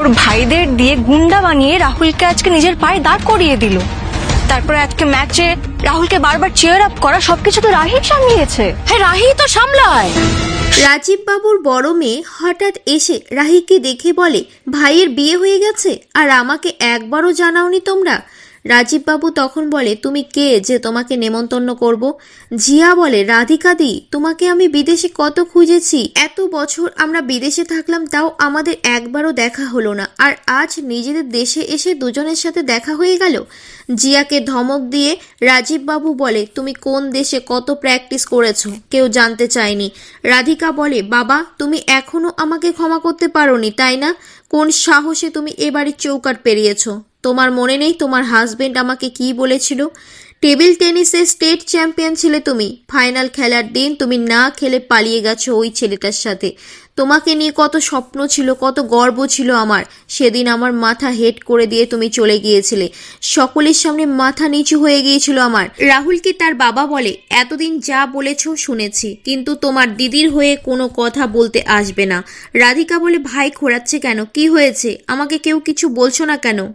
ওর ভাইদের দিয়ে গুন্ডা বানিয়ে রাহুলকে আজকে নিজের পায়ে দাঁড় করিয়ে দিল। তারপরে আজকে ম্যাচে রাহুলকে বারবার চিয়ার আপ করা, সবকিছু তো রাহি সামলিয়েছে। হ্যাঁ, রাহি তো সামলায়। রাজীব বাবুর বড় মেয়ে হঠাৎ এসে রাহিকে দেখে বলে, ভাইয়ের বিয়ে হয়ে গেছে আর আমাকে একবারও জানাওনি তোমরা। রাজীব বাবু তখন বলে, তুমি কে যে তোমাকে নেমন্তন্ন করব? জিয়া বলে, রাধিকা দি, তোমাকে আমি বিদেশে কত খুঁজেছি, এত বছর আমরা বিদেশে থাকলাম, তাও আমাদের একবারও দেখা হলো না, আর আজ নিজেদের দেশে এসে দুজনের সাথে দেখা হয়ে গেল। জিয়াকে ধমক দিয়ে রাজীব বাবু বলে, তুমি কোন দেশে কত প্র্যাকটিস করেছো কেউ জানতে চায়নি। রাধিকা বলে, বাবা তুমি এখনো আমাকে ক্ষমা করতে পারোনি তাই না? কোন সাহসে তুমি এবারে চৌকাট পেরিয়েছো? তোমার মনে নেই তোমার হাজবেন্ড আমাকে কি বলেছিল? টেবিল টেনিসে স্টেট চ্যাম্পিয়ন ছিলে তুমি, ফাইনাল খেলার দিন তুমি না খেলে পালিয়ে গেছো ওই ছেলেটার সাথে। তোমাকে নিয়ে কত স্বপ্ন ছিল, কত গর্ব ছিল আমার। সেদিন আমার মাথা হেড করে দিয়ে তুমি চলে গিয়েছিলে, সকলের সামনে মাথা নিচু হয়ে গিয়েছিল আমার। রাহুলকে তার বাবা বলে, এতদিন যা বলেছ শুনেছি, কিন্তু তোমার দিদির হয়ে কোনো কথা বলতে আসবে না। রাধিকা বলে, ভাই খোঁড়াচ্ছে কেন, কি হয়েছে? আমাকে কেউ কিছু বলছো না কেন?